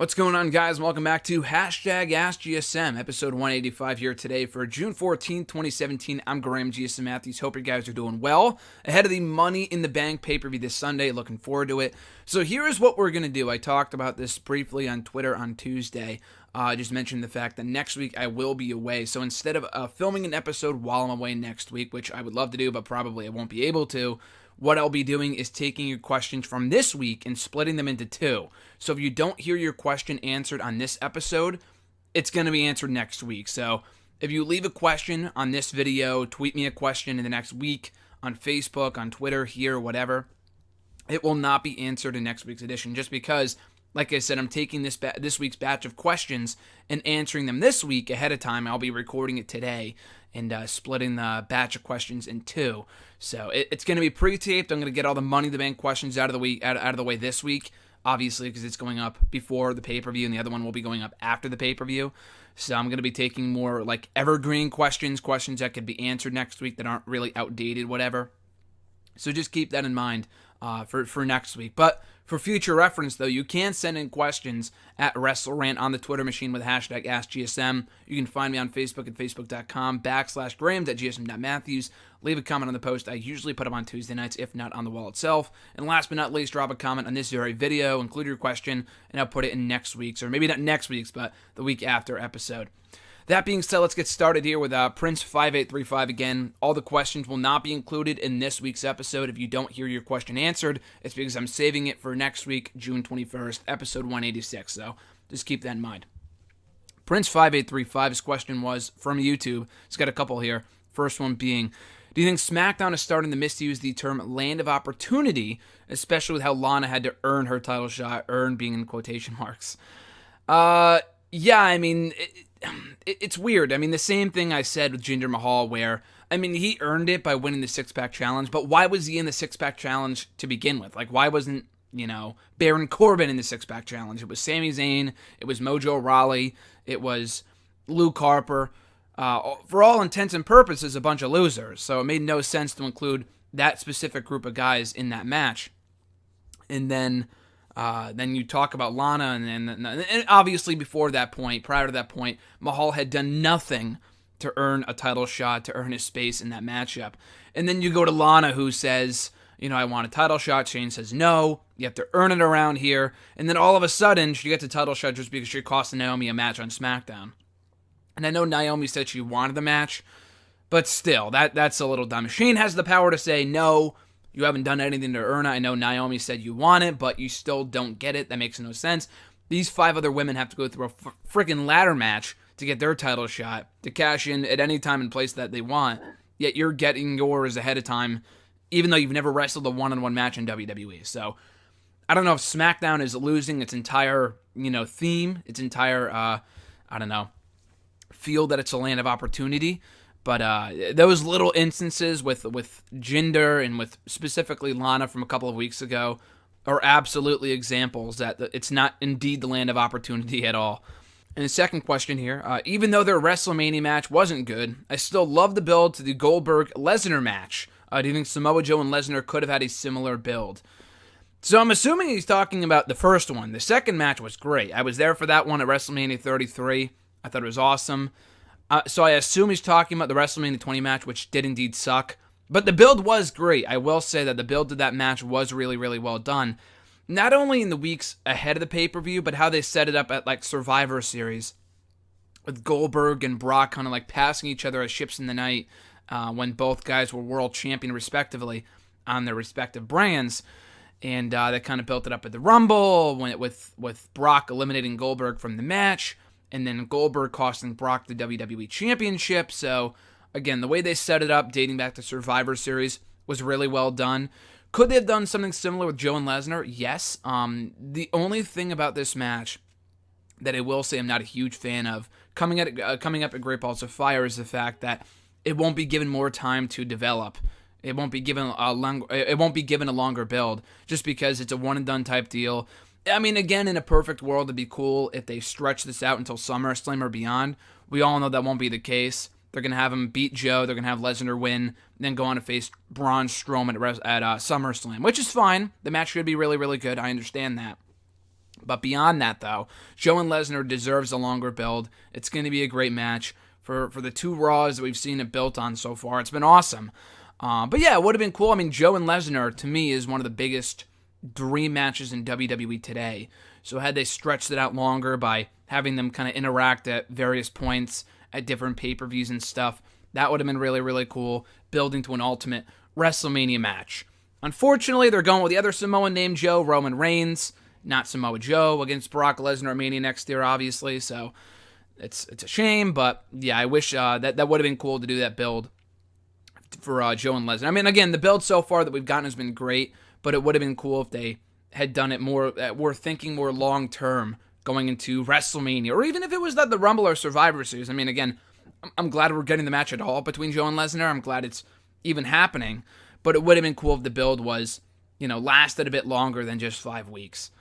What's going on, guys? Welcome back to #AskGSM, episode 185 here today for June 14th, 2017. I'm Graham GSM Matthews. Hope you guys are doing well. Ahead of the Money in the Bank pay-per-view this Sunday. Looking forward to it. So here's what we're going to do. I talked about this briefly on Twitter on Tuesday. I just mentioned the fact that next week I will be away. So instead of filming an episode while I'm away next week, which I would love to do, but probably I won't be able to, what I'll be doing is taking your questions from this week and splitting them into two. So if you don't hear your question answered on this episode, it's going to be answered next week. So if you leave a question on this video, tweet me a question in the next week on Facebook, on Twitter, here, whatever, it will not be answered in next week's edition just because, like I said, I'm taking this week's batch of questions and answering them this week ahead of time. I'll be recording it today and splitting the batch of questions in two. So it's going to be pre-taped. I'm going to get all the Money in the Bank questions out of the way this week, obviously, because it's going up before the pay-per-view, and the other one will be going up after the pay-per-view. So I'm going to be taking more like evergreen questions that could be answered next week that aren't really outdated, whatever. So just keep that in mind for next week. But for future reference, though, you can send in questions at WrestleRant on the Twitter machine with #AskGSM. You can find me on Facebook at facebook.com/Grahams@gsm.Matthews. Leave a comment on the post. I usually put them on Tuesday nights, if not on the wall itself. And last but not least, drop a comment on this very video, include your question, and I'll put it in next week's, or maybe not next week's, but the week after episode. That being said, let's get started here with Prince5835 again. All the questions will not be included in this week's episode. If you don't hear your question answered, it's because I'm saving it for next week, June 21st, episode 186. So just keep that in mind. Prince5835's question was from YouTube. It's got a couple here. First one being, do you think SmackDown is starting to misuse the term land of opportunity, especially with how Lana had to earn her title shot, earn being in quotation marks? Yeah, I mean, it's weird. I mean, the same thing I said with Jinder Mahal where, I mean, he earned it by winning the six-pack challenge, but why was he in the six-pack challenge to begin with? Like, why wasn't, Baron Corbin in the six-pack challenge? It was Sami Zayn, it was Mojo Rawley, it was Luke Harper. For all intents and purposes, a bunch of losers. So it made no sense to include that specific group of guys in that match. And then you talk about Lana, and obviously before that point, prior to that point, Mahal had done nothing to earn a title shot, to earn his space in that matchup. And then you go to Lana, who says, I want a title shot. Shane says, no, you have to earn it around here. And then all of a sudden, she gets a title shot just because she cost Naomi a match on SmackDown. And I know Naomi said she wanted the match, but still, that's a little dumb. Shane has the power to say, no, you haven't done anything to earn it. I know Naomi said you want it, but you still don't get it. That makes no sense. These 5 other women have to go through a freaking ladder match to get their title shot, to cash in at any time and place that they want, yet you're getting yours ahead of time, even though you've never wrestled a one-on-one match in WWE. So, I don't know if SmackDown is losing its entire, theme, its entire, feel that it's a land of opportunity. But those little instances with Jinder and with specifically Lana from a couple of weeks ago are absolutely examples that it's not indeed the land of opportunity at all. And the second question here, even though their WrestleMania match wasn't good, I still love the build to the Goldberg-Lesnar match. Do you think Samoa Joe and Lesnar could have had a similar build? So I'm assuming he's talking about the first one. The second match was great. I was there for that one at WrestleMania 33. I thought it was awesome. So I assume he's talking about the WrestleMania 20 match, which did indeed suck. But the build was great. I will say that the build to that match was really, really well done. Not only in the weeks ahead of the pay-per-view, but how they set it up at like Survivor Series with Goldberg and Brock kind of like passing each other as ships in the night when both guys were world champion respectively on their respective brands. And they kind of built it up at the Rumble with Brock eliminating Goldberg from the match. And then Goldberg costing Brock the WWE Championship. So, again, the way they set it up, dating back to Survivor Series, was really well done. Could they have done something similar with Joe and Lesnar? Yes. The only thing about this match that I will say I'm not a huge fan of, coming up at Great Balls of Fire, is the fact that it won't be given more time to develop. It won't be given a longer build, just because it's a one-and-done type deal. I mean, again, in a perfect world, it'd be cool if they stretch this out until SummerSlam or beyond. We all know that won't be the case. They're going to have him beat Joe. They're going to have Lesnar win, then go on to face Braun Strowman at SummerSlam, which is fine. The match should be really, really good. I understand that. But beyond that, though, Joe and Lesnar deserves a longer build. It's going to be a great match for the two Raws that we've seen it built on so far. It's been awesome. But yeah, it would have been cool. I mean, Joe and Lesnar, to me, is one of the biggest dream matches in WWE today. So had they stretched it out longer by having them kind of interact at various points at different pay-per-views and stuff, that would have been really, really cool, building to an ultimate WrestleMania match. Unfortunately, they're going with the other Samoan named Joe, Roman Reigns, not Samoa Joe, against Brock Lesnar at Mania next year, obviously. So it's a shame, but yeah, I wish that would have been cool to do that build for Joe and Lesnar. I mean, again, the build so far that we've gotten has been great, but it would have been cool if they had done it more, we're thinking more long-term going into WrestleMania, or even if it was the Rumble or Survivor Series. I mean, again, I'm glad we're getting the match at all between Joe and Lesnar. I'm glad it's even happening, but it would have been cool if the build was, lasted a bit longer than just 5 weeks.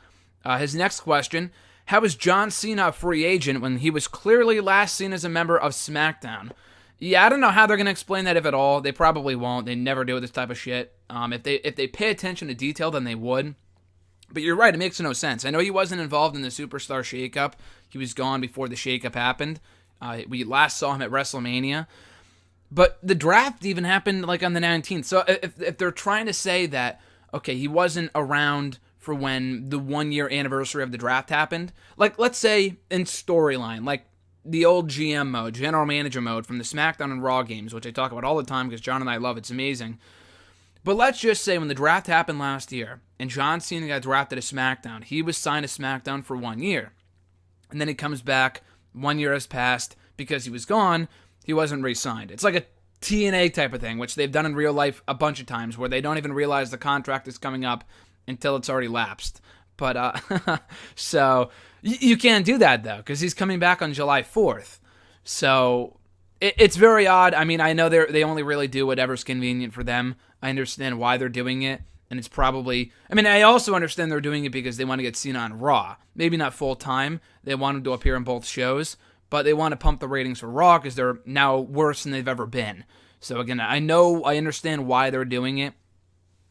His next question, how is John Cena a free agent when he was clearly last seen as a member of SmackDown? Yeah, I don't know how they're going to explain that, if at all. They probably won't. They never do this type of shit. If they pay attention to detail, then they would. But you're right, it makes no sense. I know he wasn't involved in the Superstar shakeup. He was gone before the shakeup happened. We last saw him at WrestleMania. But the draft even happened on the 19th. So if they're trying to say that, okay, he wasn't around for when the 1-year anniversary of the draft happened, let's say in storyline, the old GM mode, General Manager mode from the SmackDown and Raw games, which I talk about all the time because John and I love it. It's amazing. But let's just say when the draft happened last year and John Cena got drafted to SmackDown, he was signed to SmackDown for 1 year. And then he comes back, 1 year has passed, because he was gone, he wasn't re-signed. It's like a TNA type of thing, which they've done in real life a bunch of times, where they don't even realize the contract is coming up until it's already lapsed. But, so, you can't do that, though, because he's coming back on July 4th. So, it's very odd. I mean, I know they only really do whatever's convenient for them. I understand why they're doing it, and it's probably... I mean, I also understand they're doing it because they want to get Cena on Raw. Maybe not full-time. They want him to appear on both shows, but they want to pump the ratings for Raw because they're now worse than they've ever been. So, again, I understand why they're doing it,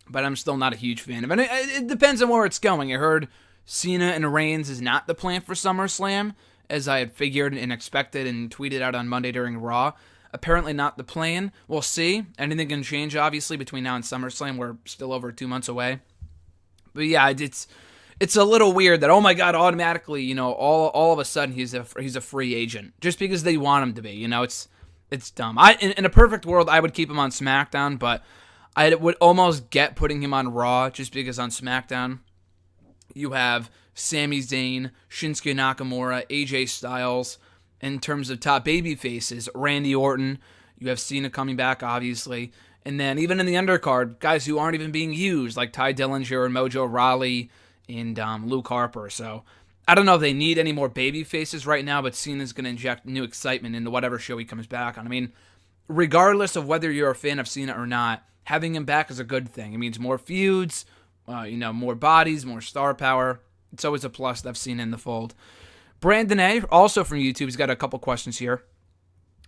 but I'm still not a huge fan of it. It depends on where it's going. I heard Cena and Reigns is not the plan for SummerSlam, as I had figured and expected and tweeted out on Monday during Raw. Apparently not the plan. We'll see. Anything can change, obviously, between now and SummerSlam. We're still over 2 months away. But yeah, it's a little weird that, oh my God, automatically, all of a sudden he's a free agent just because they want him to be. It's dumb. In a perfect world, I would keep him on SmackDown, but I would almost get putting him on Raw just because on SmackDown you have Sami Zayn, Shinsuke Nakamura, AJ Styles. In terms of top baby faces, Randy Orton, you have Cena coming back, obviously. And then even in the undercard, guys who aren't even being used, like Ty Dillinger and Mojo Rawley and Luke Harper. So I don't know if they need any more baby faces right now, but Cena's going to inject new excitement into whatever show he comes back on. I mean, regardless of whether you're a fan of Cena or not, having him back is a good thing. It means more feuds, more bodies, more star power. It's always a plus to have Cena in the fold. Brandon A., also from YouTube, he's got a couple questions here.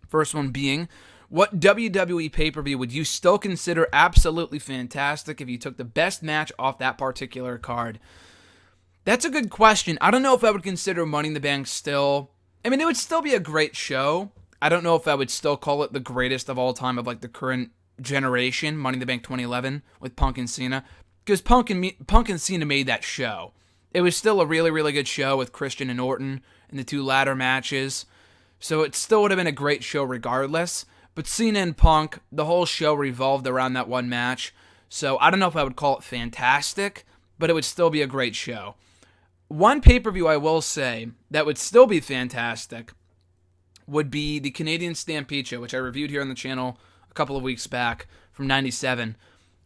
First one being, what WWE pay-per-view would you still consider absolutely fantastic if you took the best match off that particular card? That's a good question. I don't know if I would consider Money in the Bank still. I mean, it would still be a great show. I don't know if I would still call it the greatest of all time of the current generation, Money in the Bank 2011 with Punk and Cena, because Punk and Cena made that show. It was still a really, really good show with Christian and Orton in the 2 ladder matches. So it still would have been a great show regardless. But Cena and Punk, the whole show revolved around that one match. So I don't know if I would call it fantastic, but it would still be a great show. One pay-per-view I will say that would still be fantastic would be the Canadian Stampede show, which I reviewed here on the channel a couple of weeks back from 97,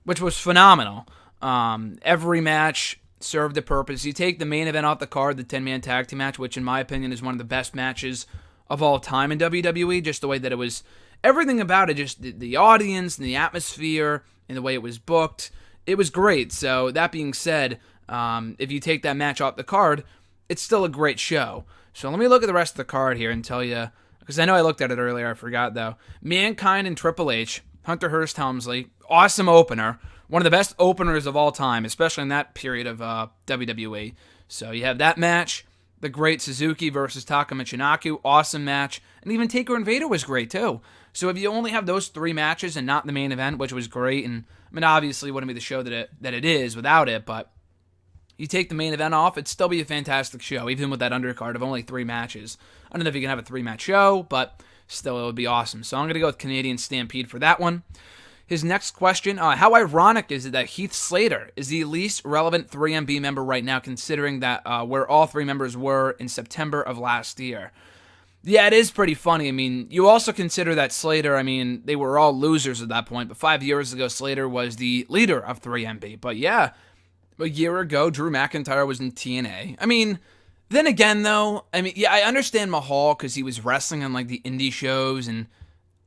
which was phenomenal. Every match served a purpose. You take the main event off the card, the 10-man tag team match, which in my opinion is one of the best matches of all time in WWE, just the way that it was, everything about it, just the audience and the atmosphere and the way it was booked, it was great. So that being said, if you take that match off the card, it's still a great show. So let me look at the rest of the card here and tell you, because I know I looked at it earlier, I forgot though. Mankind and Triple H, Hunter Hearst Helmsley, awesome opener. One of the best openers of all time, especially in that period of WWE. So you have that match, the great Suzuki versus Taka Michinoku, awesome match, and even Taker and Vader was great too. So if you only have those 3 matches and not the main event, which was great, and I mean obviously it wouldn't be the show that it is without it, but you take the main event off, it'd still be a fantastic show, even with that undercard of only 3 matches. I don't know if you can have a 3-match show, but still it would be awesome. So I'm going to go with Canadian Stampede for that one. His next question, how ironic is it that Heath Slater is the least relevant 3MB member right now, considering that where all 3 members were in September of last year? Yeah, it is pretty funny. I mean, you also consider that Slater, I mean, they were all losers at that point, but 5 years ago, Slater was the leader of 3MB. But yeah, a year ago, Drew McIntyre was in TNA. I mean, then again, though, I mean, yeah, I understand Mahal because he was wrestling on, like, the indie shows, and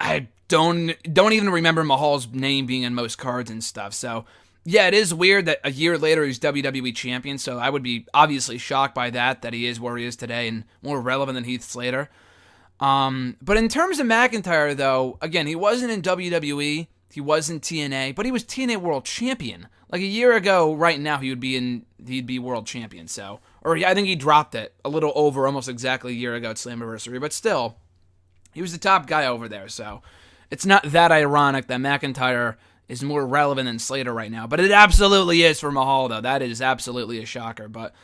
I don't even remember Mahal's name being in most cards and stuff. So, yeah, it is weird that a year later he's WWE champion, so I would be obviously shocked by that he is where he is today and more relevant than Heath Slater. But in terms of McIntyre, though, again, he wasn't in WWE, he was in TNA, but he was TNA World Champion. Like a year ago, right now, he'd be World Champion, so. Or I think he dropped it a little over almost exactly a year ago at Slammiversary, but still, he was the top guy over there, so. It's not that ironic that McIntyre is more relevant than Slater right now, but it absolutely is for Mahal, though. That is absolutely a shocker, but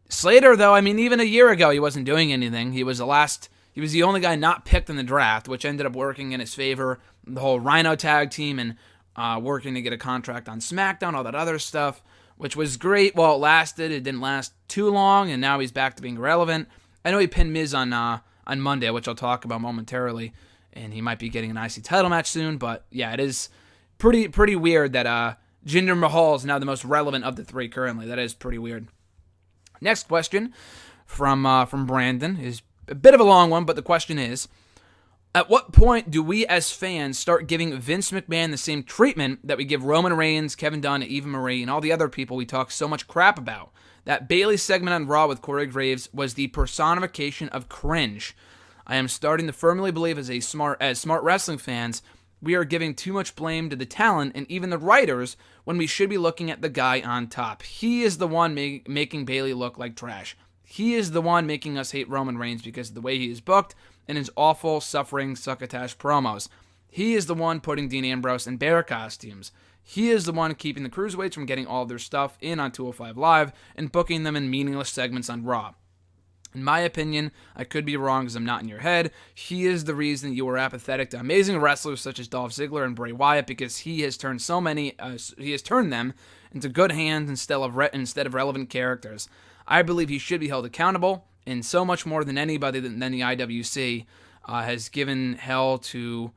Slater, though, I mean, even a year ago, he wasn't doing anything. He was the only guy not picked in the draft, which ended up working in his favor. The whole Rhino tag team and working to get a contract on SmackDown, all that other stuff, which was great while it lasted. It didn't last too long, and now he's back to being relevant. I know he pinned Miz on Monday, which I'll talk about momentarily, and he might be getting an IC title match soon, but yeah, it is pretty weird that Jinder Mahal is now the most relevant of the 3 currently. That is pretty weird. Next question from Brandon is a bit of a long one, but the question is, at what point do we as fans start giving Vince McMahon the same treatment that we give Roman Reigns, Kevin Dunn, Eva Marie, and all the other people we talk so much crap about? That Bayley segment on Raw with Corey Graves was the personification of cringe. I am starting to firmly believe as smart wrestling fans, we are giving too much blame to the talent and even the writers when we should be looking at the guy on top. He is the one making Bayley look like trash. He is the one making us hate Roman Reigns because of the way he is booked and his awful, suffering, succotash promos. He is the one putting Dean Ambrose in bear costumes. He is the one keeping the cruiserweights from getting all of their stuff in on 205 Live and booking them in meaningless segments on Raw. In my opinion, I could be wrong because I'm not in your head. He is the reason you are apathetic to amazing wrestlers such as Dolph Ziggler and Bray Wyatt because he has turned them into good hands instead of relevant characters. I believe he should be held accountable, and so much more than anybody than the IWC has given hell to.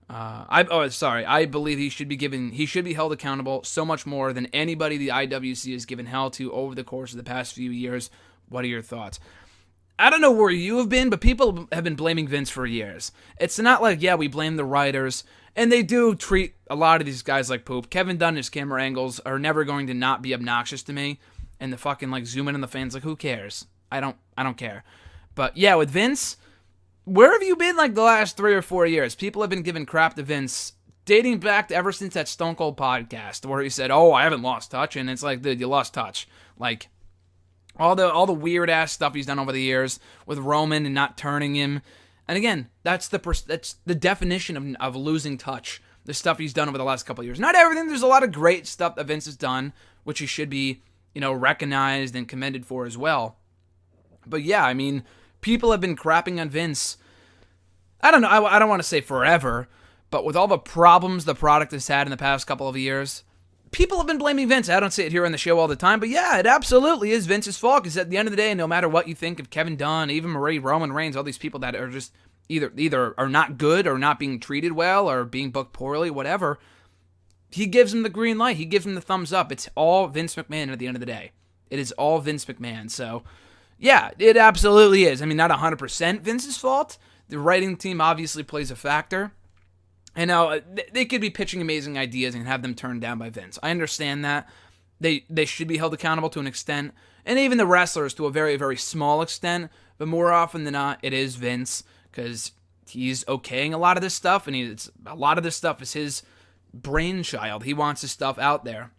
I believe he should be held accountable so much more than anybody the IWC has given hell to over the course of the past few years. What are your thoughts? I don't know where you have been, but people have been blaming Vince for years. It's not like, yeah, we blame the writers, and they do treat a lot of these guys like poop. Kevin Dunn and his camera angles are never going to not be obnoxious to me, and the fucking, like, zoom in on the fans, like, who cares? I don't care. But, yeah, with Vince, where have you been, like, the last 3 or 4 years? People have been giving crap to Vince, dating back to ever since that Stone Cold podcast, where he said, I haven't lost touch, and it's like, dude, you lost touch. Like, all the weird ass stuff he's done over the years with Roman and not turning him, and again, that's the definition of losing touch. The stuff he's done over the last couple of years. Not everything. There's a lot of great stuff that Vince has done, which he should be, recognized and commended for as well. But yeah, I mean, people have been crapping on Vince. I don't know. I don't want to say forever, but with all the problems the product has had in the past couple of years, people have been blaming Vince. I don't say it here on the show all the time, but yeah, it absolutely is Vince's fault, because at the end of the day, no matter what you think of Kevin Dunn, Eva Marie, Roman Reigns, all these people that are just either are not good or not being treated well or being booked poorly, whatever, he gives them the green light. He gives them the thumbs up. It's all Vince McMahon at the end of the day. It is all Vince McMahon. So, yeah, it absolutely is. I mean, not 100% Vince's fault. The writing team obviously plays a factor. And now they could be pitching amazing ideas and have them turned down by Vince. I understand that. They should be held accountable to an extent. And even the wrestlers to a very, very small extent. But more often than not, it is Vince, because he's okaying a lot of this stuff. And a lot of this stuff is his brainchild. He wants his stuff out there.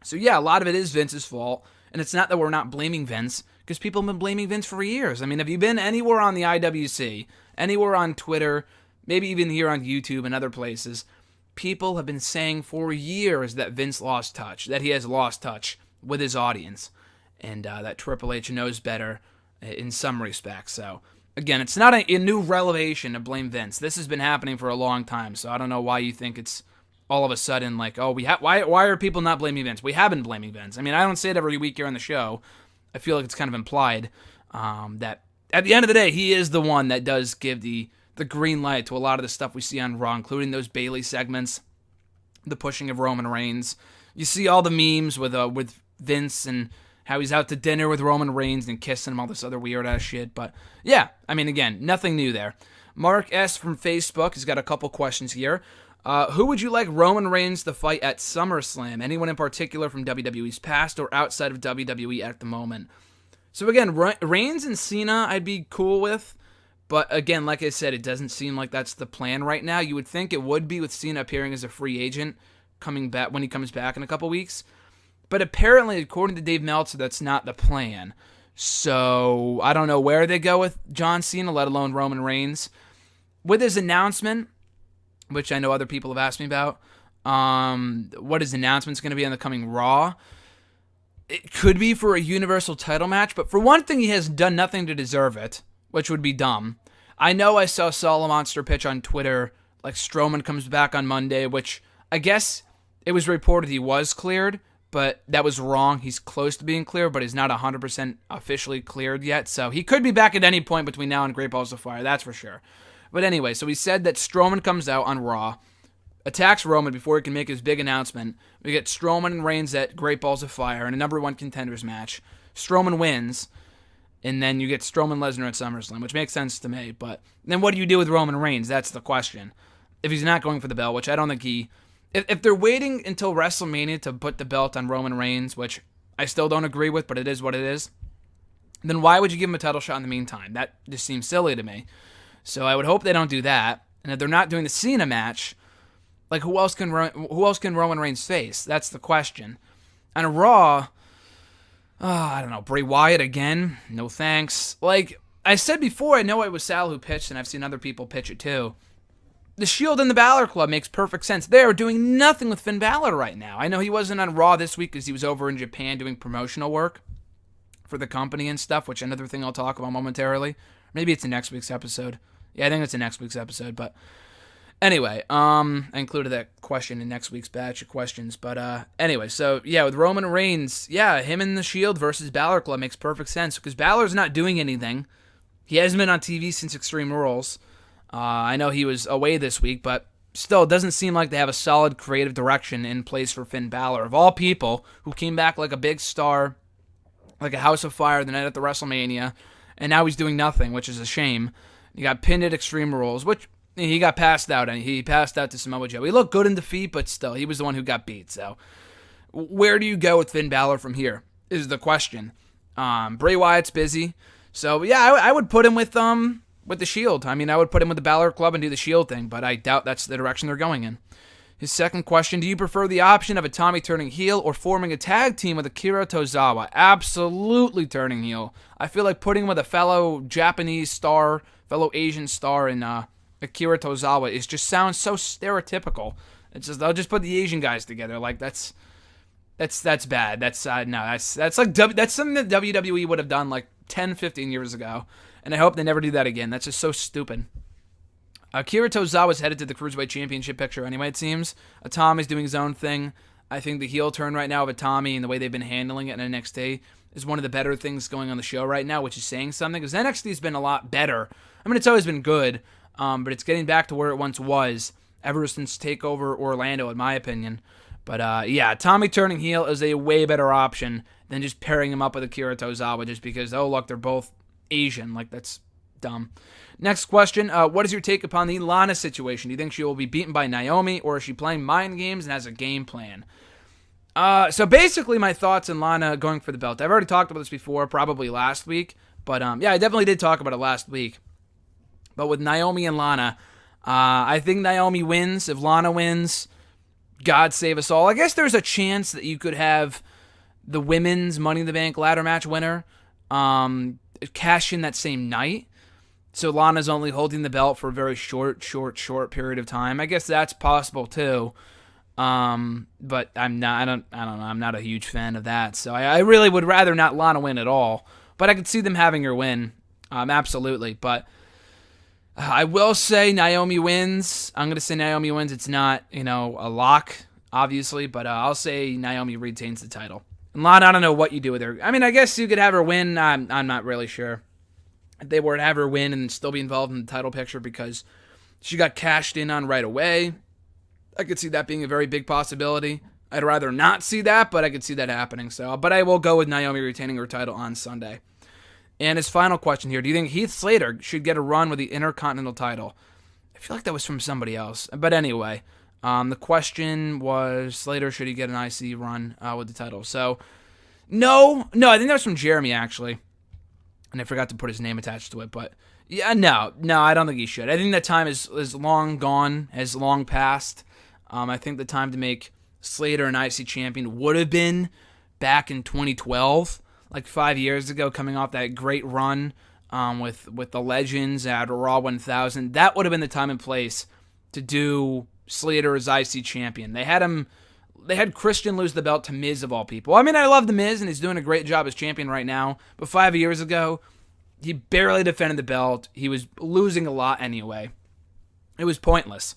So yeah, a lot of it is Vince's fault. And it's not that we're not blaming Vince, because people have been blaming Vince for years. I mean, have you been anywhere on the IWC, anywhere on Twitter, maybe even here on YouTube and other places, people have been saying for years that Vince lost touch, that he has lost touch with his audience, and that Triple H knows better in some respects. So, again, it's not a new revelation to blame Vince. This has been happening for a long time, so I don't know why you think it's all of a sudden like, oh, why are people not blaming Vince? We have been blaming Vince. I mean, I don't say it every week here on the show. I feel like it's kind of implied that at the end of the day, he is the one that does give the green light to a lot of the stuff we see on Raw, including those Bayley segments, the pushing of Roman Reigns. You see all the memes with Vince and how he's out to dinner with Roman Reigns and kissing him, all this other weird-ass shit. But, yeah, I mean, again, nothing new there. Mark S. from Facebook has got a couple questions here. Who would you like Roman Reigns to fight at SummerSlam? Anyone in particular from WWE's past or outside of WWE at the moment? So, again, Reigns and Cena I'd be cool with. But, again, like I said, it doesn't seem like that's the plan right now. You would think it would be with Cena appearing as a free agent coming back when he comes back in a couple weeks. But apparently, according to Dave Meltzer, that's not the plan. So, I don't know where they go with John Cena, let alone Roman Reigns. With his announcement, which I know other people have asked me about, what his announcement's going to be on the coming Raw. It could be for a Universal title match, but for one thing, he has done nothing to deserve it, which would be dumb. I know I saw Saul Monster pitch on Twitter, like Strowman comes back on Monday, which I guess it was reported he was cleared, but that was wrong. He's close to being cleared, but he's not 100% officially cleared yet, so he could be back at any point between now and Great Balls of Fire, that's for sure. But anyway, so he said that Strowman comes out on Raw, attacks Roman before he can make his big announcement. We get Strowman and Reigns at Great Balls of Fire in a number one contenders match. Strowman wins, and then you get Strowman Lesnar at SummerSlam, which makes sense to me. But then what do you do with Roman Reigns? That's the question. If he's not going for the belt, which I don't think he... If they're waiting until WrestleMania to put the belt on Roman Reigns, which I still don't agree with, but it is what it is, then why would you give him a title shot in the meantime? That just seems silly to me. So I would hope they don't do that. And if they're not doing the Cena match, like who else can Roman Reigns face? That's the question. On Raw, I don't know, Bray Wyatt again? No thanks. Like I said before, I know it was Sal who pitched, and I've seen other people pitch it too. The Shield and the Balor Club makes perfect sense. They are doing nothing with Finn Balor right now. I know he wasn't on Raw this week because he was over in Japan doing promotional work for the company and stuff, which another thing I'll talk about momentarily. Maybe it's in next week's episode. Yeah, I think it's in next week's episode, but anyway, I included that question in next week's batch of questions, but anyway, so yeah, with Roman Reigns, yeah, him and the Shield versus Balor Club makes perfect sense, because Balor's not doing anything. He hasn't been on TV since Extreme Rules. I know he was away this week, but still, it doesn't seem like they have a solid creative direction in place for Finn Balor. Of all people, who came back like a big star, like a House of Fire the night at the WrestleMania, and now he's doing nothing, which is a shame. He got pinned at Extreme Rules, which he got passed out, and he passed out to Samoa Joe. He looked good in defeat, but still, he was the one who got beat. So, where do you go with Finn Balor from here is the question. Bray Wyatt's busy, so yeah, I would put him with the Shield. I mean, I would put him with the Balor Club and do the Shield thing, but I doubt that's the direction they're going in. His second question, do you prefer the option of a Tommy turning heel or forming a tag team with Akira Tozawa? Absolutely turning heel. I feel like putting with a fellow Japanese star, fellow Asian star in Akira Tozawa just sounds so stereotypical. It's just they'll just put the Asian guys together. Like that's bad. That's like that's something that WWE would have done like 10, 15 years ago, and I hope they never do that again. That's just so stupid. Akira Tozawa's headed to the Cruiserweight Championship picture anyway, it seems. Itami's doing his own thing. I think the heel turn right now of Itami and the way they've been handling it in NXT is one of the better things going on the show right now, which is saying something, because NXT's been a lot better. I mean, it's always been good, but it's getting back to where it once was ever since TakeOver Orlando, in my opinion. But yeah, Tommy turning heel is a way better option than just pairing him up with Akira Tozawa just because, oh, look, they're both Asian. Like, that's dumb. Next question, what is your take upon the Lana situation? Do you think she will be beaten by Naomi, or is she playing mind games and has a game plan? So basically my thoughts on Lana going for the belt. I've already talked about this before, probably last week. But yeah, I definitely did talk about it last week. But with Naomi and Lana, I think Naomi wins. If Lana wins, God save us all. I guess there's a chance that you could have the women's Money in the Bank ladder match winner cash in that same night. So Lana's only holding the belt for a very short period of time. I guess that's possible too. But I don't know. I'm not a huge fan of that. So I really would rather not Lana win at all. But I could see them having her win. Absolutely. But I will say Naomi wins. I'm going to say Naomi wins. It's not, a lock, obviously. But I'll say Naomi retains the title. And Lana, I don't know what you do with her. I mean, I guess you could have her win. I'm not really sure if they were to have her win and still be involved in the title picture because she got cashed in on right away. I could see that being a very big possibility. I'd rather not see that, but I could see that happening. But I will go with Naomi retaining her title on Sunday. And his final question here, do you think Heath Slater should get a run with the Intercontinental title? I feel like that was from somebody else. But anyway, the question was, Slater, should he get an IC run with the title? So, no, I think that was from Jeremy, actually. And I forgot to put his name attached to it. But, yeah, no, I don't think he should. I think that time is long gone, has long passed. I think the time to make Slater an IC champion would have been back in 2012, like 5 years ago, coming off that great run with the Legends at Raw 1000. That would have been the time and place to do Slater as IC champion. They had Christian lose the belt to Miz of all people. I mean, I love the Miz, and he's doing a great job as champion right now. But 5 years ago, he barely defended the belt. He was losing a lot anyway. It was pointless.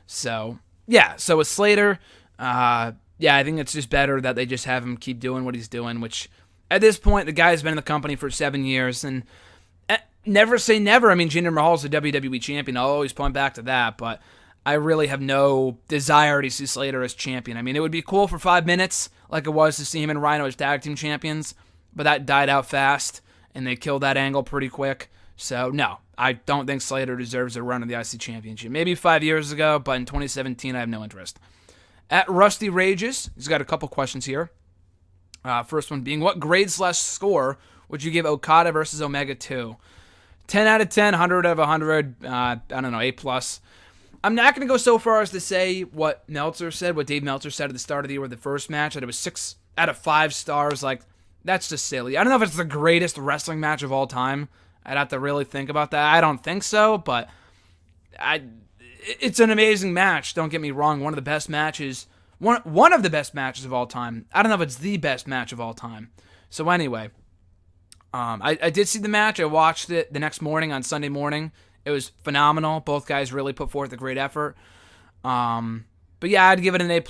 So, yeah. So with Slater, I think it's just better that they just have him keep doing what he's doing, which at this point, the guy's been in the company for 7 years, and never say never. I mean, Jinder Mahal's the WWE champion. I'll always point back to that, but I really have no desire to see Slater as champion. I mean, it would be cool for 5 minutes, like it was to see him and Rhino as tag team champions, but that died out fast, and they killed that angle pretty quick. So, no, I don't think Slater deserves a run of the IC Championship. Maybe 5 years ago, but in 2017, I have no interest. At Rusty Rages, he's got a couple questions here. First one being, what grade/score would you give Okada versus Omega 2? 10 out of 10, 100 out of 100, I don't know, A+. I'm not going to go so far as to say what Dave Meltzer said at the start of the year with the first match, that it was 6 out of 5 stars. Like, that's just silly. I don't know if it's the greatest wrestling match of all time. I'd have to really think about that. I don't think so, but it's an amazing match. Don't get me wrong. One of the best matches of all time. I don't know if it's the best match of all time. So anyway, I did see the match. I watched it the next morning on Sunday morning. It was phenomenal. Both guys really put forth a great effort. But yeah, I'd give it an A+.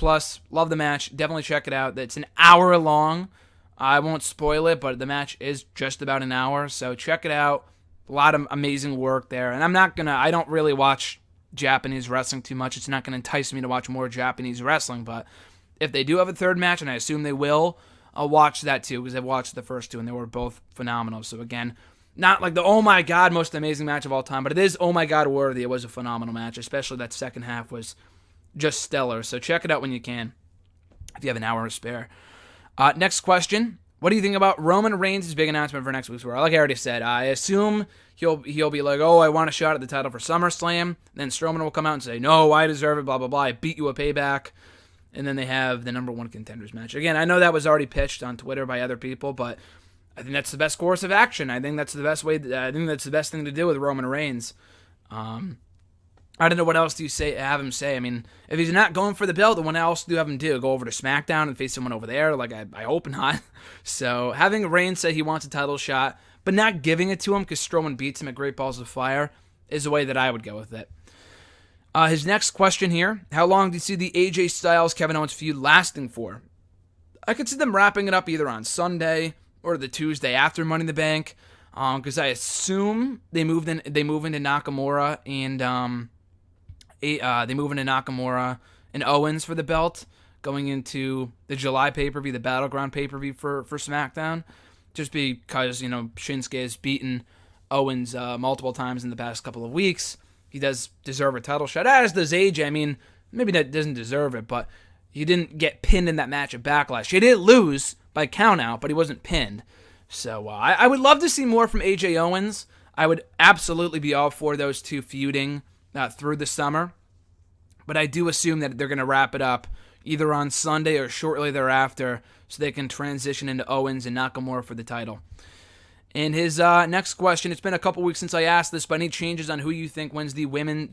Love the match. Definitely check it out. It's an hour long. I won't spoil it, but the match is just about an hour. So check it out. A lot of amazing work there. And I don't really watch Japanese wrestling too much. It's not going to entice me to watch more Japanese wrestling, but if they do have a third match, and I assume they will, I'll watch that too, because I've watched the first two, and they were both phenomenal. So again, not like the oh my god most amazing match of all time, but it is oh my god worthy. It was a phenomenal match, especially that second half was just stellar. So check it out when you can, if you have an hour to spare. Next question. What do you think about Roman Reigns' big announcement for next week's Raw? Like I already said, I assume he'll be like, oh, I want a shot at the title for SummerSlam. Then Strowman will come out and say, no, I deserve it, blah, blah, blah. I beat you a payback. And then they have the number 1 contenders match. Again, I know that was already pitched on Twitter by other people, but I think that's the best course of action. I think that's the best way. I think that's the best thing to do with Roman Reigns. I don't know what else do you have him say. I mean, if he's not going for the belt, then what else do you have him do? Go over to SmackDown and face someone over there? Like, I hope not. So having Reigns say he wants a title shot, but not giving it to him because Strowman beats him at Great Balls of Fire is the way that I would go with it. His next question here, how long do you see the AJ Styles Kevin Owens feud lasting for? I could see them wrapping it up either on Sunday or the Tuesday after Money in the Bank, because I assume they move into Nakamura and Owens for the belt going into the July pay-per-view, the Battleground pay-per-view for SmackDown, just because, Shinsuke has beaten Owens multiple times in the past couple of weeks. He does deserve a title shot, as does AJ. I mean, maybe that doesn't deserve it, but he didn't get pinned in that match at Backlash. He did lose by countout, but he wasn't pinned. So I would love to see more from AJ Owens. I would absolutely be all for those two feuding through the summer. But I do assume that they're going to wrap it up either on Sunday or shortly thereafter, so they can transition into Owens and Nakamura for the title. And his next question, it's been a couple weeks since I asked this, but any changes on who you think wins the women's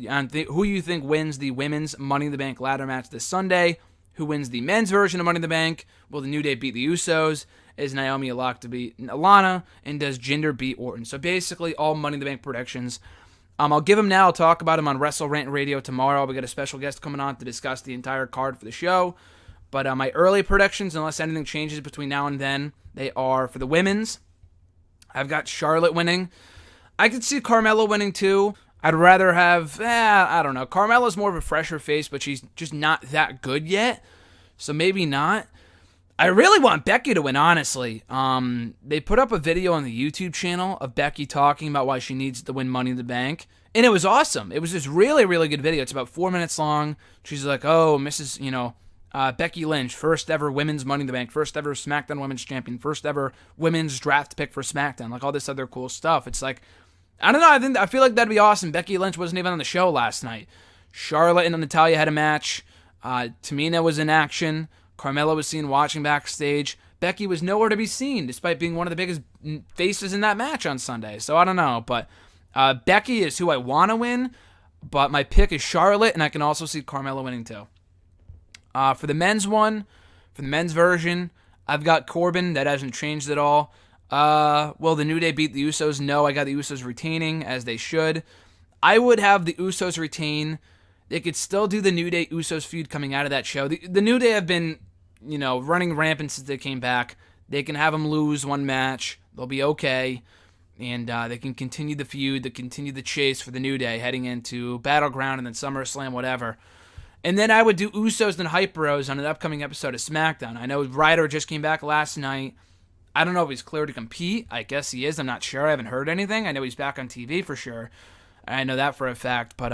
Money in the Bank ladder match this Sunday? Who wins the men's version of Money in the Bank? Will the New Day beat the Usos? Is Naomi a lock to beat Lana? And does Jinder beat Orton? So basically all Money in the Bank predictions. I'll give them now. I'll talk about them on Wrestle Rant Radio tomorrow. We got a special guest coming on to discuss the entire card for the show. But my early predictions, unless anything changes between now and then, they are for the women's. I've got Charlotte winning. I could see Carmella winning too. I'd rather have, I don't know. Carmella's more of a fresher face, but she's just not that good yet. So maybe not. I really want Becky to win, honestly. They put up a video on the YouTube channel of Becky talking about why she needs to win Money in the Bank. And it was awesome. It was this really, really good video. It's about 4 minutes long. She's like, oh, Becky Lynch, first ever women's Money in the Bank, first ever SmackDown Women's Champion, first ever women's draft pick for SmackDown, like all this other cool stuff. It's like, I don't know, I feel like that'd be awesome. Becky Lynch wasn't even on the show last night. Charlotte and Natalya had a match. Tamina was in action. Carmella was seen watching backstage. Becky was nowhere to be seen, despite being one of the biggest faces in that match on Sunday. So I don't know, but Becky is who I want to win, but my pick is Charlotte, and I can also see Carmella winning too. For the men's version, I've got Corbin. That hasn't changed at all. Will the New Day beat the Usos? No, I got the Usos retaining, as they should. I would have the Usos retain. They could still do the New Day Usos feud coming out of that show. The New Day have been, running rampant since they came back. They can have them lose one match. They'll be okay. And they can continue the feud, continue the chase for the New Day heading into Battleground and then SummerSlam, whatever. And then I would do Usos and Hype Bros on an upcoming episode of SmackDown. I know Ryder just came back last night. I don't know if he's clear to compete. I guess he is. I'm not sure. I haven't heard anything. I know he's back on TV for sure. I know that for a fact. But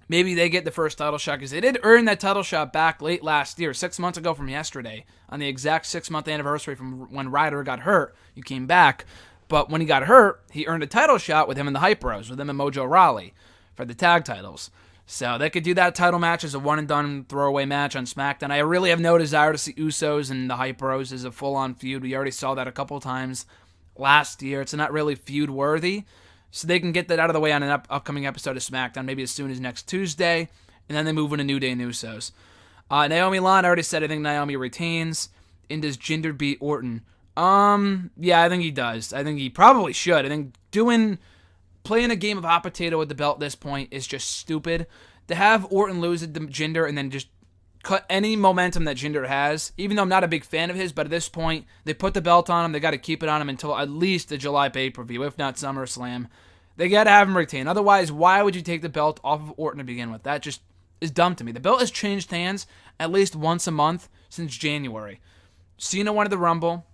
maybe they get the first title shot, because they did earn that title shot back late last year, 6 months ago from yesterday, on the exact 6-month anniversary from when Ryder got hurt. You came back. But when he got hurt, he earned a title shot with him and the Hype Bros, with him and Mojo Rawley for the tag titles. So they could do that title match as a one-and-done throwaway match on SmackDown. I really have no desire to see Usos and the Hype Bros as a full-on feud. We already saw that a couple times last year. It's not really feud-worthy. So they can get that out of the way on an upcoming episode of SmackDown, maybe as soon as next Tuesday. And then they move into New Day and Usos. Naomi Lana, I already said I think Naomi retains. And does Jinder beat Orton? Yeah, I think he does. I think he probably should. I think playing a game of hot potato with the belt at this point is just stupid. To have Orton lose it to Jinder and then just cut any momentum that Jinder has, even though I'm not a big fan of his, but at this point, they put the belt on him. They got to keep it on him until at least the July pay-per-view, if not SummerSlam. They got to have him retain. Otherwise, why would you take the belt off of Orton to begin with? That just is dumb to me. The belt has changed hands at least once a month since January. Cena won at the Rumble.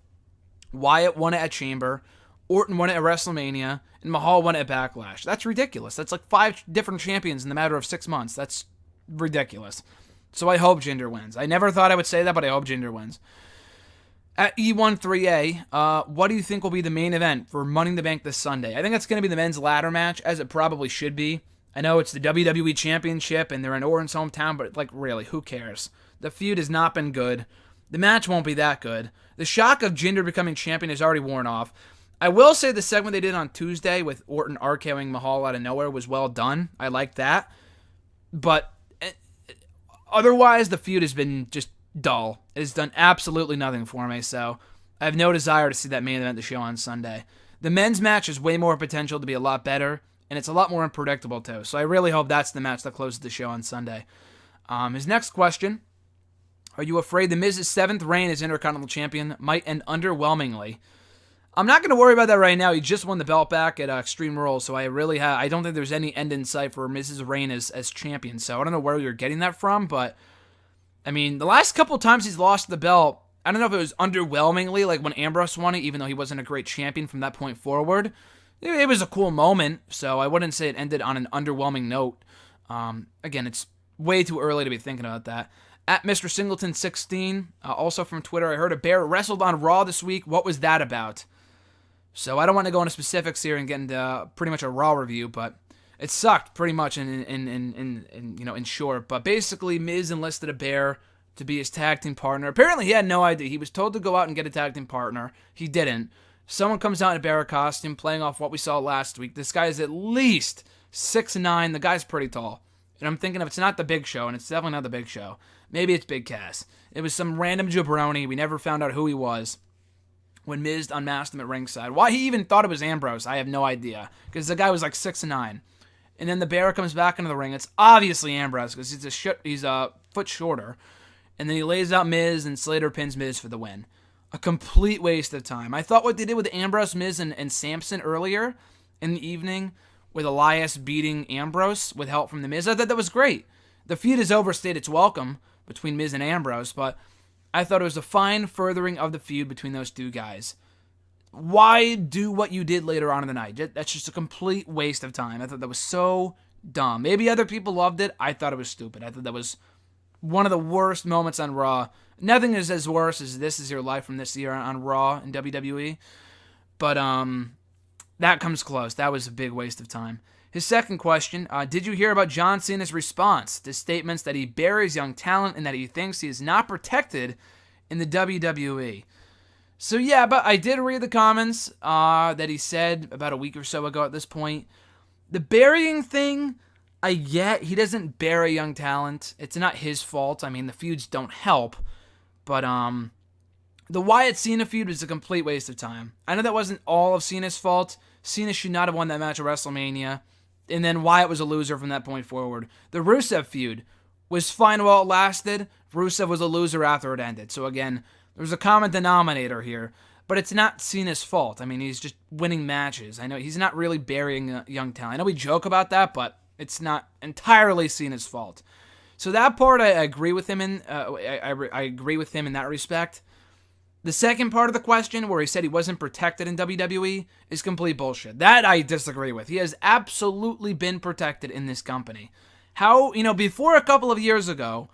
Wyatt won it at Chamber. Orton won it at WrestleMania, and Mahal won it at Backlash. That's ridiculous. That's like 5 different champions in the matter of 6 months. That's ridiculous. So I hope Jinder wins. I never thought I would say that, but I hope Jinder wins. At E13A, what do you think will be the main event for Money in the Bank this Sunday? I think it's going to be the men's ladder match, as it probably should be. I know it's the WWE Championship, and they're in Orton's hometown, but really, who cares? The feud has not been good. The match won't be that good. The shock of Jinder becoming champion is already worn off. I will say the segment they did on Tuesday with Orton RKOing Mahal out of nowhere was well done. I liked that. But otherwise, the feud has been just dull. It has done absolutely nothing for me, so I have no desire to see that main event the show on Sunday. The men's match has way more potential to be a lot better, and it's a lot more unpredictable too. So I really hope that's the match that closes the show on Sunday. His next question: are you afraid the Miz's 7th reign as Intercontinental Champion might end underwhelmingly? I'm not going to worry about that right now. He just won the belt back at Extreme Rules, so I don't think there's any end in sight for Miz's reign as champion. So I don't know where you're getting that from, but I mean, the last couple of times he's lost the belt, I don't know if it was underwhelmingly, like when Ambrose won it, even though he wasn't a great champion from that point forward. It was a cool moment, so I wouldn't say it ended on an underwhelming note. Again, it's way too early to be thinking about that. At Mr. Singleton 16, also from Twitter, I heard a bear wrestled on Raw this week. What was that about? So I don't want to go into specifics here and get into pretty much a Raw review, but it sucked pretty much in short. But basically, Miz enlisted a bear to be his tag team partner. Apparently, he had no idea. He was told to go out and get a tag team partner. He didn't. Someone comes out in a bear costume, playing off what we saw last week. This guy is at least 6'9". The guy's pretty tall. And I'm thinking if it's not the Big Show, and it's definitely not the Big Show, maybe it's Big Cass. It was some random jabroni. We never found out who he was when Miz unmasked him at ringside. Why he even thought it was Ambrose, I have no idea. Because the guy was like 6'9". And then the bear comes back into the ring. It's obviously Ambrose because he's a foot shorter. And then he lays out Miz, and Slater pins Miz for the win. A complete waste of time. I thought what they did with Ambrose, Miz, and Samson earlier in the evening with Elias beating Ambrose with help from the Miz, I thought that was great. The feud has overstayed its welcome between Miz and Ambrose, but I thought it was a fine furthering of the feud between those two guys. Why do what you did later on in the night? That's just a complete waste of time. I thought that was so dumb. Maybe other people loved it. I thought it was stupid. I thought that was one of the worst moments on Raw. Nothing is as worse as This Is Your Life from this year on Raw and WWE. But that comes close. That was a big waste of time. His second question, did you hear about John Cena's response to statements that he buries young talent and that he thinks he is not protected in the WWE? So yeah, but I did read the comments that he said about a week or so ago at this point. The burying thing, I get. He doesn't bury young talent. It's not his fault. I mean, the feuds don't help. But the Wyatt-Cena feud was a complete waste of time. I know that wasn't all of Cena's fault. Cena should not have won that match at WrestleMania. And then Wyatt was a loser from that point forward. The Rusev feud was fine while it lasted. Rusev was a loser after it ended. So again, there's a common denominator here. But it's not Cena's fault. I mean, he's just winning matches. I know he's not really burying young talent. I know we joke about that, but it's not entirely Cena's fault. So that part I agree with him in. I agree with him in that respect. The second part of the question, where he said he wasn't protected in WWE, is complete bullshit. That I disagree with. He has absolutely been protected in this company. How, before a couple of years ago,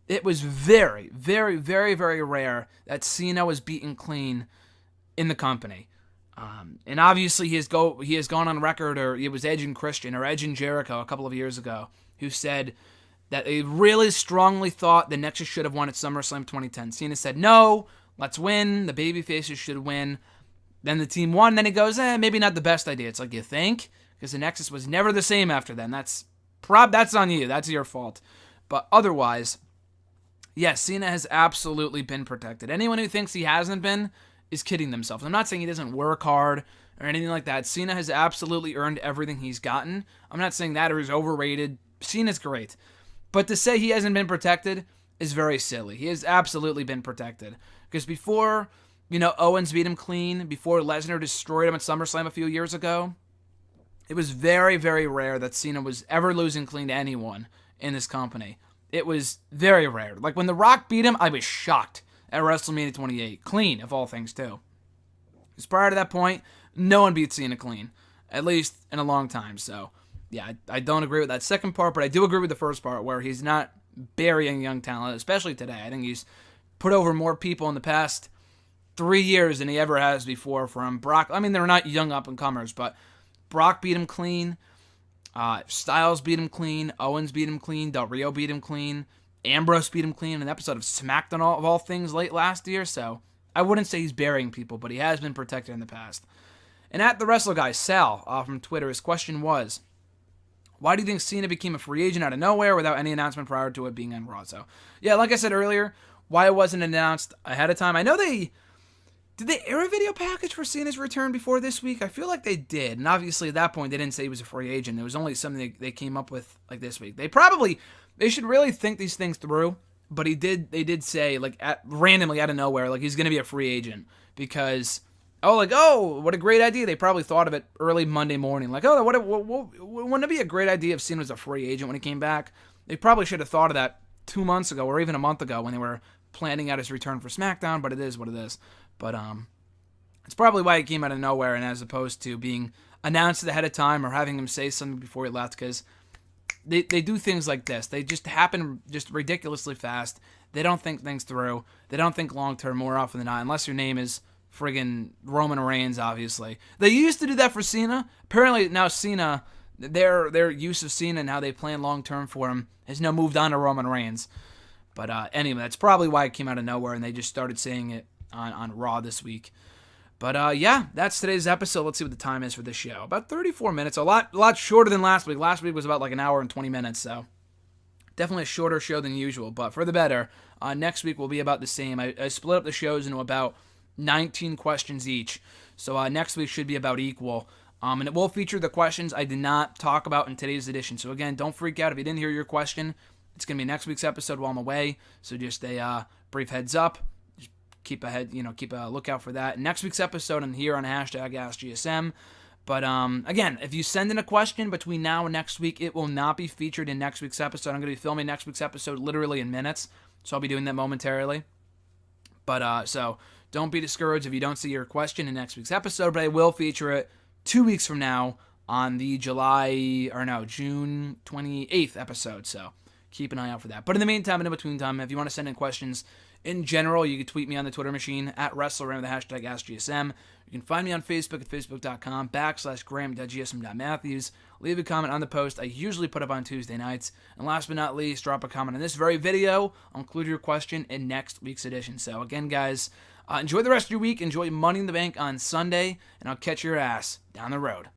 it was very, very, very, very rare that Cena was beaten clean in the company. And obviously he has gone on record, or it was Edge and Christian, or Edge and Jericho a couple of years ago, who said that they really strongly thought the Nexus should have won at SummerSlam 2010. Cena said, no, let's win. The babyfaces should win. Then the team won. Then he goes, maybe not the best idea. It's like, you think? Because the Nexus was never the same after then. That's on you. That's your fault. But otherwise, yes, Cena has absolutely been protected. Anyone who thinks he hasn't been is kidding themselves. I'm not saying he doesn't work hard or anything like that. Cena has absolutely earned everything he's gotten. I'm not saying that or he's overrated. Cena's great. But to say he hasn't been protected is very silly. He has absolutely been protected. Because before, Owens beat him clean, before Lesnar destroyed him at SummerSlam a few years ago, it was very, very rare that Cena was ever losing clean to anyone in this company. It was very rare. Like when The Rock beat him, I was shocked at WrestleMania 28. Clean, of all things, too. Because prior to that point, no one beat Cena clean. At least in a long time. So, yeah, I don't agree with that second part, but I do agree with the first part where he's not burying young talent, especially today. I think he's put over more people in the past 3 years than he ever has before from Brock. I mean, they're not young up-and-comers, but Brock beat him clean. Styles beat him clean. Owens beat him clean. Del Rio beat him clean. Ambrose beat him clean in an episode of SmackDown of all things late last year. So I wouldn't say he's burying people, but he has been protected in the past. And at the Wrestler Guy, Sal from Twitter, his question was, why do you think Cena became a free agent out of nowhere without any announcement prior to it being on Raw? So, yeah, like I said earlier, why it wasn't announced ahead of time. I know did they air a video package for Cena's return before this week? I feel like they did. And obviously at that point, they didn't say he was a free agent. It was only something they came up with like this week. They should really think these things through. But they did say, like, randomly out of nowhere, like, he's going to be a free agent. Because, what a great idea. They probably thought of it early Monday morning. Like, wouldn't it be a great idea if Cena was a free agent when he came back? They probably should have thought of that 2 months ago or even a month ago when they were planning out his return for SmackDown, but it is what it is. But it's probably why he came out of nowhere and as opposed to being announced ahead of time or having him say something before he left, because they do things like this. They just happen just ridiculously fast. They don't think things through. They don't think long-term more often than not, unless your name is friggin' Roman Reigns, obviously. They used to do that for Cena. Apparently now Cena, their use of Cena and how they plan long-term for him has now moved on to Roman Reigns. But anyway, that's probably why it came out of nowhere, and they just started saying it on Raw this week. But yeah, that's today's episode. Let's see what the time is for this show. About 34 minutes, a lot shorter than last week. Last week was about like an hour and 20 minutes, so definitely a shorter show than usual, but for the better. Next week will be about the same. I split up the shows into about 19 questions each, so next week should be about equal. And it will feature the questions I did not talk about in today's edition. So again, don't freak out if you didn't hear your question. It's going to be next week's episode while I'm away, so just a brief heads up. Just keep a lookout for that. Next week's episode, I'm here on #AskGSM. But again, if you send in a question between now and next week, it will not be featured in next week's episode. I'm going to be filming next week's episode literally in minutes, so I'll be doing that momentarily. But so don't be discouraged if you don't see your question in next week's episode, but I will feature it 2 weeks from now on the June 28th episode. So keep an eye out for that. But in the meantime, and in between time, if you want to send in questions in general, you can tweet me on the Twitter machine at WrestleRam with the #AskGSM. You can find me on Facebook at facebook.com/graham.gsm.matthews. Leave a comment on the post I usually put up on Tuesday nights. And last but not least, drop a comment on this very video. I'll include your question in next week's edition. So again, guys, enjoy the rest of your week. Enjoy Money in the Bank on Sunday, and I'll catch your ass down the road.